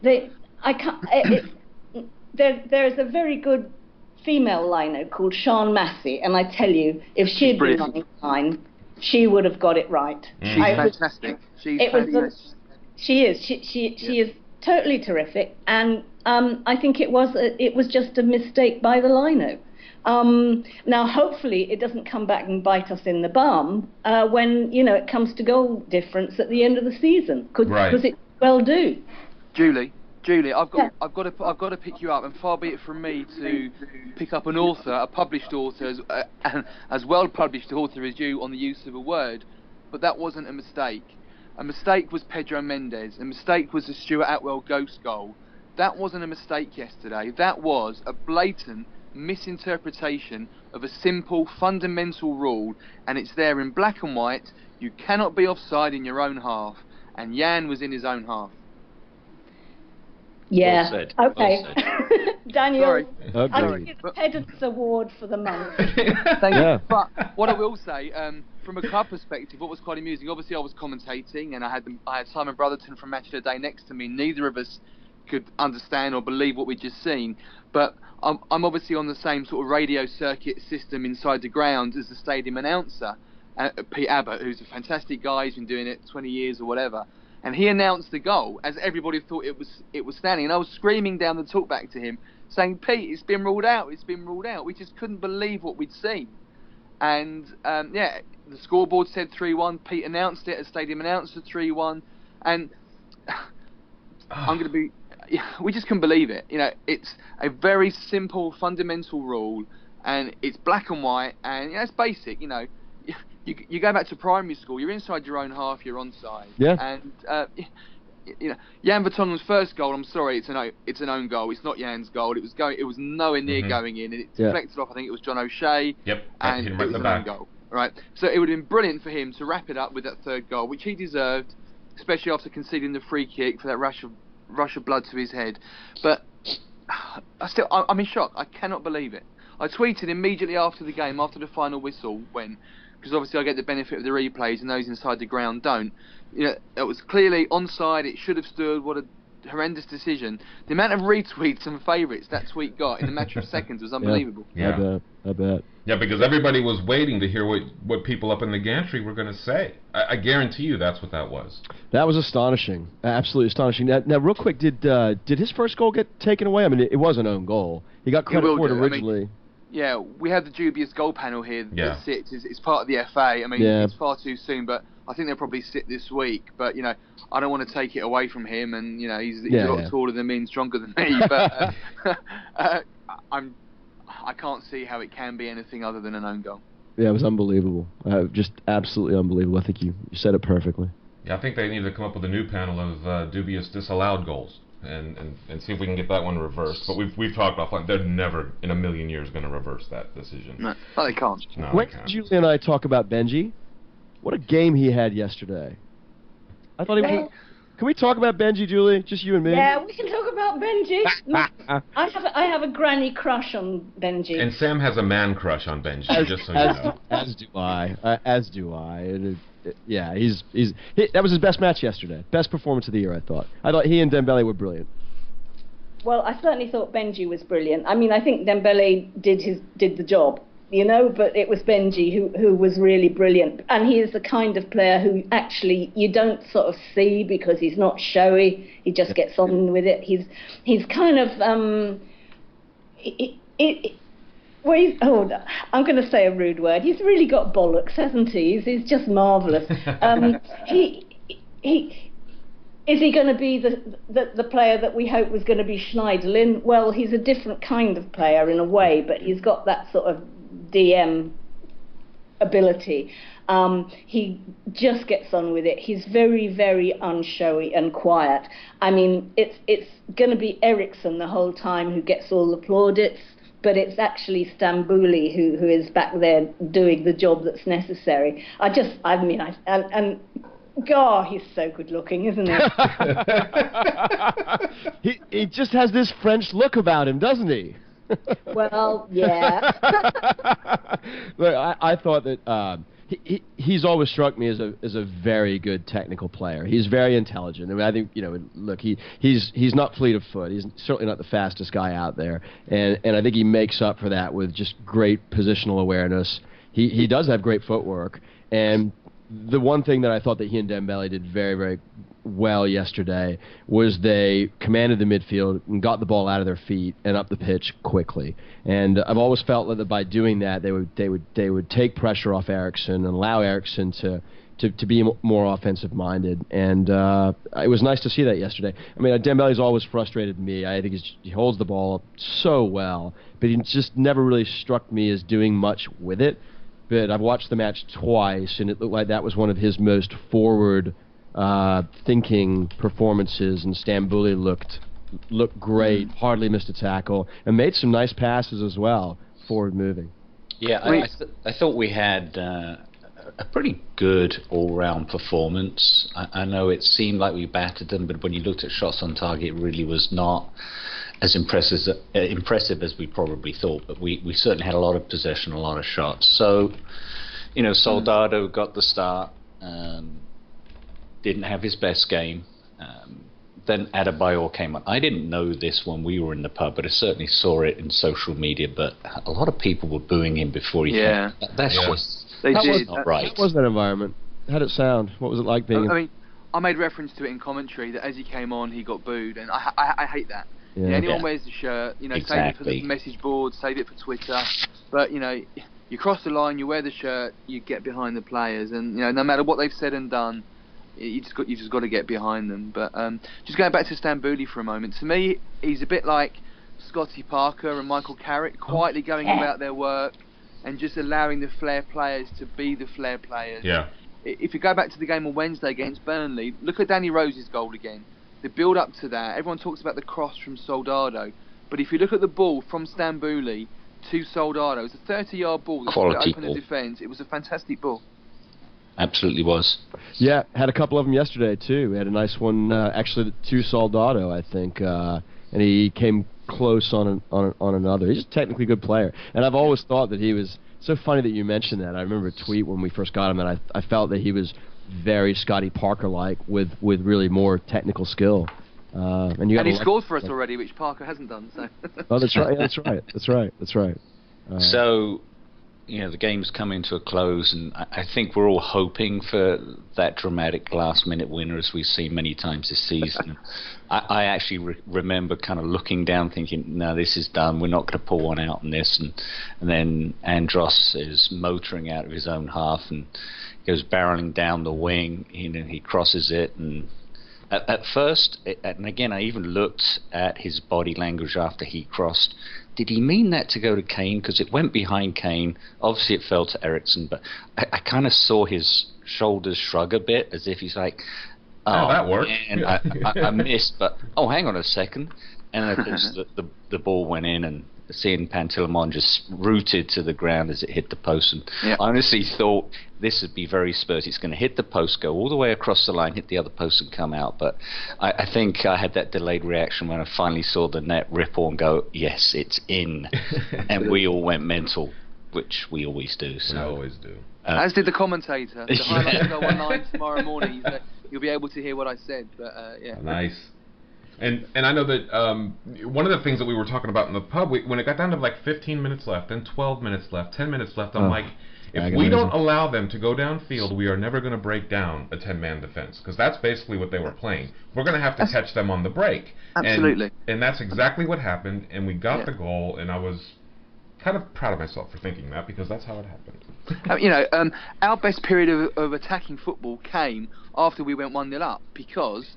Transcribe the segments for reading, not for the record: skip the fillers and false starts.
I can't. There's a very good female liner called Sian Massey, and I tell you, if she'd been on the line, she would have got it right. She's fantastic. She is totally terrific, and I think it was just a mistake by the lino. Now, hopefully, it doesn't come back and bite us in the bum when it comes to goal difference at the end of the season, because it well do. Julie, I've got to pick you up, and far be it from me to pick up an author, a published author, as well published author as you, on the use of a word, but that wasn't a mistake. A mistake was Pedro Mendes. A mistake was the Stuart Atwell ghost goal. That wasn't a mistake yesterday. That was a blatant misinterpretation of a simple, fundamental rule, and it's there in black and white. You cannot be offside in your own half, and Jan was in his own half. Yeah. Well said. Okay. Well said. Daniel, Sorry. I think it's Pedant's Award for the month. Thank you. But what I will say, from a club perspective, what was quite amusing, obviously I was commentating, and I had Simon Brotherton from Match of the Day next to me. Neither of us could understand or believe what we'd just seen, but I'm obviously on the same sort of radio circuit system inside the ground as the stadium announcer, Pete Abbott, who's a fantastic guy. He's been doing it 20 years or whatever. And he announced the goal as everybody thought it was standing. And I was screaming down the talkback to him, saying, "Pete, it's been ruled out. It's been ruled out." We just couldn't believe what we'd seen. And the scoreboard said 3-1. Pete announced it as stadium announcer, 3-1. And I'm going to be. We just couldn't believe it. It's a very simple, fundamental rule, and it's black and white, and it's basic. You go back to primary school, you're inside your own half, you're onside. Yeah. And Jan Vertonghen's first goal, I'm sorry, it's an own goal. It's not Jan's goal. It was nowhere near going in, and it deflected off. I think it was John O'Shea. Yep. And it was an own goal. Right. So it would have been brilliant for him to wrap it up with that third goal, which he deserved, especially after conceding the free kick for that rush of blood to his head. But I'm in shock. I cannot believe it. I tweeted immediately after the game, after the final whistle went, because obviously I get the benefit of the replays and those inside the ground don't. It was clearly onside. It should have stood. What a horrendous decision. The amount of retweets and favourites that tweet got in a matter of seconds was unbelievable. Yeah. I bet. Yeah, because everybody was waiting to hear what people up in the gantry were going to say. I guarantee you that's what that was. That was astonishing. Absolutely astonishing. Now real quick, did his first goal get taken away? I mean, it was an own goal. He got credit for it originally. Yeah, we have the dubious goal panel here that sits. It's part of the FA. I mean, it's far too soon, but I think they'll probably sit this week. But, I don't want to take it away from him, and, he's a lot taller than me and stronger than me. But I can't see how it can be anything other than an own goal. Yeah, it was unbelievable. Just absolutely unbelievable. I think you said it perfectly. Yeah, I think they need to come up with a new panel of dubious disallowed goals. And see if we can get that one reversed. But we've talked offline. They're never in a million years going to reverse that decision. No, they can't. No, when did Julie and I talk about Benji? What a game he had yesterday. I thought he was... Can we talk about Benji, Julie? Just you and me? Yeah, we can talk about Benji. I have a granny crush on Benji. And Sam has a man crush on Benji, just so you know. As do I. As do I. That was his best match yesterday. Best performance of the year, I thought. I thought he and Dembele were brilliant. Well, I certainly thought Benji was brilliant. I mean, I think Dembele did the job, but it was Benji who was really brilliant. And he is the kind of player who actually you don't sort of see because he's not showy. He just gets on with it. He's kind of I'm going to say a rude word. He's really got bollocks, hasn't he? He's just marvellous. Is he going to be the player that we hope was going to be Schneiderlin? Well, he's a different kind of player in a way, but he's got that sort of DM ability. He just gets on with it. He's very, very unshowy and quiet. I mean, it's going to be Ericsson the whole time who gets all the plaudits, but it's actually Stambouli who is back there doing the job that's necessary. God, he's so good looking, isn't he? He just has this French look about him, doesn't he? Well, yeah. Look, I thought that he's always struck me as a very good technical player. He's very intelligent. I mean, I think, look, he's not fleet of foot. He's certainly not the fastest guy out there, and I think he makes up for that with just great positional awareness. He does have great footwork, and the one thing that I thought that he and Dembele did very, very well yesterday was they commanded the midfield and got the ball out of their feet and up the pitch quickly. And I've always felt that by doing that, they would take pressure off Eriksen and allow Eriksen to be more offensive minded. And it was nice to see that yesterday. I mean, Dembele's always frustrated me. I think he holds the ball so well, but he just never really struck me as doing much with it. But I've watched the match twice, and it looked like that was one of his most forward thinking performances, and Stambouli looked great, hardly missed a tackle, and made some nice passes as well, forward moving. Yeah, I thought we had a pretty good all-round performance. I know it seemed like we battered them, but when you looked at shots on target, it really was not as impressive as we probably thought, but we certainly had a lot of possession, a lot of shots. So, Soldado got the start, didn't have his best game. Then Adebayor came on. I didn't know this when we were in the pub, but I certainly saw it in social media, but a lot of people were booing him before he came. That was not right. What was that environment? How did it sound? What was it like being... I mean, I made reference to it in commentary that as he came on, he got booed, and I hate that. Yeah. Anyone wears the shirt, exactly. Save it for the message board, save it for Twitter. But you cross the line, you wear the shirt, you get behind the players, and no matter what they've said and done, you just got to get behind them. But just going back to Stambouli for a moment, to me, he's a bit like Scotty Parker and Michael Carrick, quietly going about their work and just allowing the flair players to be the flair players. Yeah. If you go back to the game on Wednesday against Burnley, look at Danny Rose's goal again. The build up to that, everyone talks about the cross from Soldado, but if you look at the ball from Stambouli to Soldado, it was a 30-yard ball that opened the defence. It was a fantastic ball. Absolutely was. Yeah, had a couple of them yesterday too. We had a nice one actually to Soldado, I think, and he came close on another. He's a technically good player, and I've always thought that he was. So funny that you mentioned that. I remember a tweet when we first got him, and I felt that he was very Scotty Parker-like with really more technical skill. And he scored for us already, which Parker hasn't done. So. Oh, that's right. That's right. So, the game's coming to a close, and I think we're all hoping for that dramatic last-minute winner, as we've seen many times this season. I actually remember kind of looking down, thinking, "No, this is done. We're not going to pull one out in this." And then Andros is motoring out of his own half and goes barreling down the wing. He crosses it, and at first, and again, I even looked at his body language after he crossed. Did he mean that to go to Kane? Because it went behind Kane. Obviously, it fell to Eriksen, but I kind of saw his shoulders shrug a bit, as if he's like, "Oh, that worked." And I missed, but hang on a second. And of course, the ball went in, and seeing Pantilimon just rooted to the ground as it hit the post. And I honestly thought this would be very Spurs. It's going to hit the post, go all the way across the line, hit the other post, and come out. But I think I had that delayed reaction when I finally saw the net ripple and go, yes, it's in. And we all went mental, which we always do. So. We always do. As did the commentator. The highlights go online tomorrow morning. So you'll be able to hear what I said. But Nice. And I know that one of the things that we were talking about in the pub, when it got down to like 15 minutes left, then 12 minutes left, 10 minutes left, I'm like, if we don't allow them to go downfield, we are never going to break down a 10-man defense, because that's basically what they were playing. We're going to have to catch them on the break. Absolutely. And that's exactly what happened, and we got the goal, and I was kind of proud of myself for thinking that, because that's how it happened. Our best period of attacking football came after we went 1-0 up, because,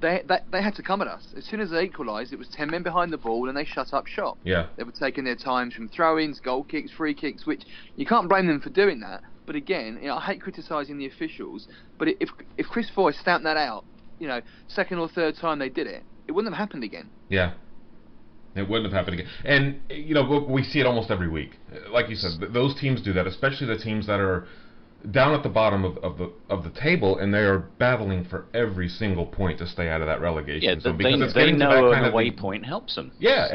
they had to come at us. As soon as they equalised, it was 10 men behind the ball, and they shut up shop. Yeah. They were taking their times from throw-ins, goal kicks, free kicks, which you can't blame them for doing that. But again, I hate criticising the officials, but if Chris Foy stamped that out, second or third time they did it, it wouldn't have happened again. Yeah. It wouldn't have happened again. And, we see it almost every week. Like you said, those teams do that, especially the teams that are down at the bottom of the table, and they are battling for every single point to stay out of that relegation. Yeah, so because they know an away point helps them. Yeah,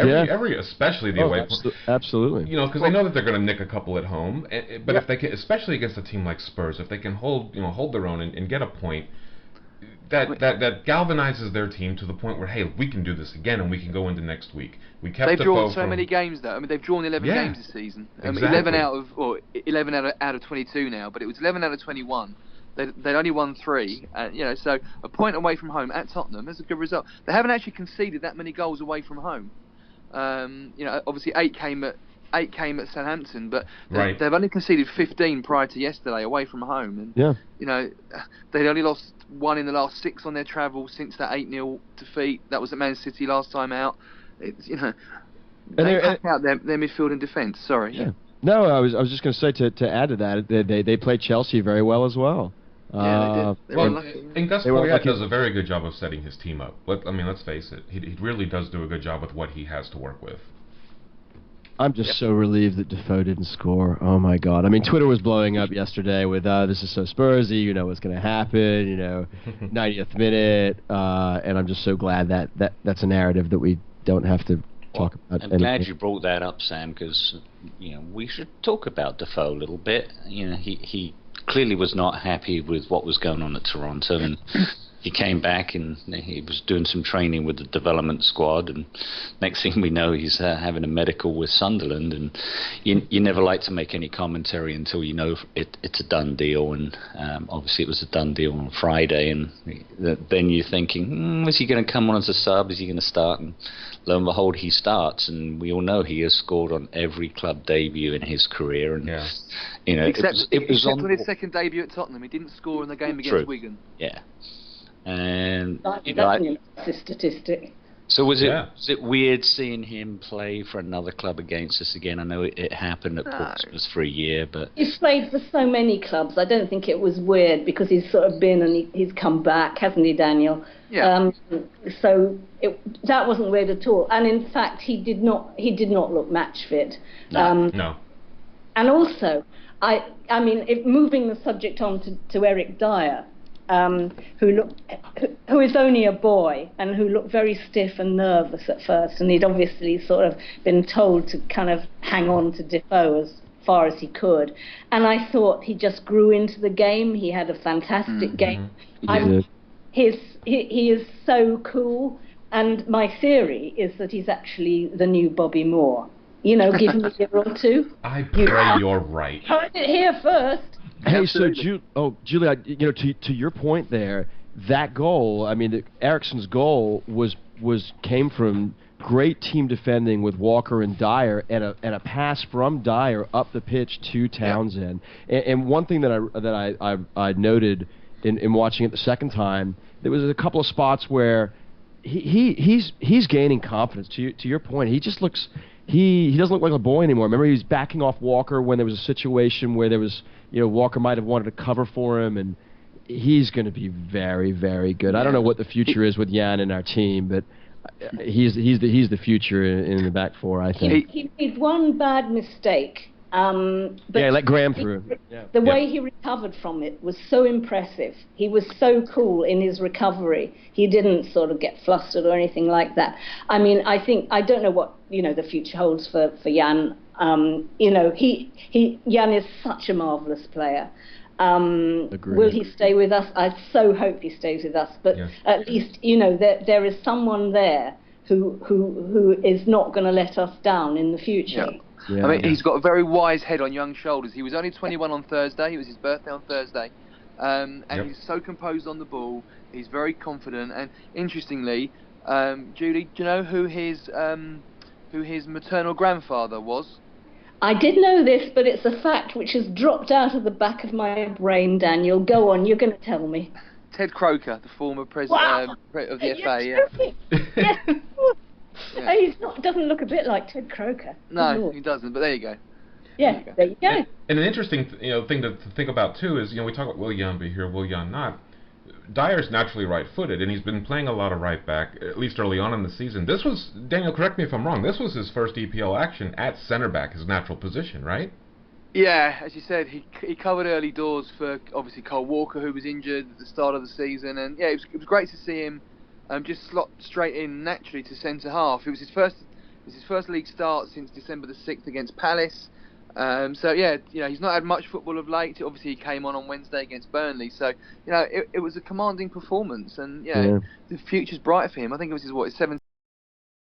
especially the away point. Absolutely. You know, because they know that they're going to nick a couple at home, but if they can, especially against a team like Spurs, if they can hold their own and get a point, that galvanizes their team to the point where, hey, we can do this again, and we can go into next week. They've drawn so many games, though. I mean, they've drawn 11 games this season. Exactly. 11 out of 22 now, but it was 11 out of 21. They'd only won 3, so a point away from home at Tottenham is a good result. They haven't actually conceded that many goals away from home. Obviously 8 came at Southampton, but they've only conceded 15 prior to yesterday away from home, and they'd only lost 1 in the last 6 on their travel since that 8-0 defeat. That was at Man City last time out. It's, they pack out their midfield and defence. Sorry. Yeah. No, I was just going to say to add to that, they played Chelsea very well as well. Yeah, they did. And Gus Poyet does a very good job of setting his team up. Let's face it, he really does do a good job with what he has to work with. I'm just so relieved that Defoe didn't score. Oh my God! I mean, Twitter was blowing up yesterday with "This is so Spursy." You know what's going to happen. 90th minute, and I'm just so glad that that's a narrative that we don't have to talk about. I'm glad you brought that up, Sam, because we should talk about Defoe a little bit. He clearly was not happy with what was going on at Toronto, and he came back and he was doing some training with the development squad, and next thing we know, he's having a medical with Sunderland, and you never like to make any commentary until you know it's a done deal, and obviously it was a done deal on Friday, and then you're thinking, is he going to come on as a sub, is he going to start, and lo and behold, he starts, and we all know he has scored on every club debut in his career, and except on his second debut at Tottenham, he didn't score in the game against Wigan. Yeah. And that's an impressive statistic. So was it weird seeing him play for another club against us again? I know it happened at Portsmouth for a year, but he's played for so many clubs. I don't think it was weird because he's sort of been and he's come back, hasn't he, Daniel? Yeah. So that wasn't weird at all. And in fact, he did not look match fit. No. And also, moving the subject on to Eric Dyer. Who is only a boy and who looked very stiff and nervous at first, and he'd obviously sort of been told to kind of hang on to Defoe as far as he could, and I thought he just grew into the game. He had a fantastic game. He is so cool, and my theory is that he's actually the new Bobby Moore. Give him a year or two. I pray you're right. Heard it here first. Hey, Julie, to your point there, that goal, Eriksen's goal came from great team defending with Walker and Dyer, and a pass from Dyer up the pitch to Townsend. And one thing that I noted in watching it the second time, there was a couple of spots where he's gaining confidence. To your point, he just looks. He doesn't look like a boy anymore. Remember, he was backing off Walker when there was a situation where there was, Walker might have wanted to cover for him, and he's going to be very, very good. I don't know what the future is with Jan in our team, but he's the future in the back four, I think. He made one bad mistake. But let Graham through. The way he recovered from it was so impressive. He was so cool in his recovery. He didn't sort of get flustered or anything like that. I don't know what the future holds for Jan. Jan is such a marvelous player. Will he stay with us? I so hope he stays with us. But at least there is someone there who is not going to let us down in the future. Yeah. Yeah. He's got a very wise head on young shoulders. He was only 21 on Thursday. It was his birthday on Thursday. He's so composed on the ball. He's very confident. And interestingly, Julie, do you know who his maternal grandfather was? I did know this, but it's a fact which has dropped out of the back of my brain, Daniel. Go on, you're going to tell me. Ted Croker, the former president of the FA. Yes. Yeah. He doesn't look a bit like Ted Croker. No, he doesn't, but there you go. Yeah, there you go. And an interesting thing to think about, too, is, we talk about will Jan be here, will Jan not. Dyer's naturally right-footed, and he's been playing a lot of right-back, at least early on in the season. This was, Daniel, correct me if I'm wrong, this was his first EPL action at center-back, his natural position, right? Yeah, as you said, he covered early doors for obviously Cole Walker, who was injured at the start of the season, and yeah, it was great to see him just slot straight in naturally to centre half. It was his first league start since December the 6th against Palace. So yeah, he's not had much football of late. Obviously, he came on Wednesday against Burnley. So it was a commanding performance, and the future's bright for him. I think it was his 7th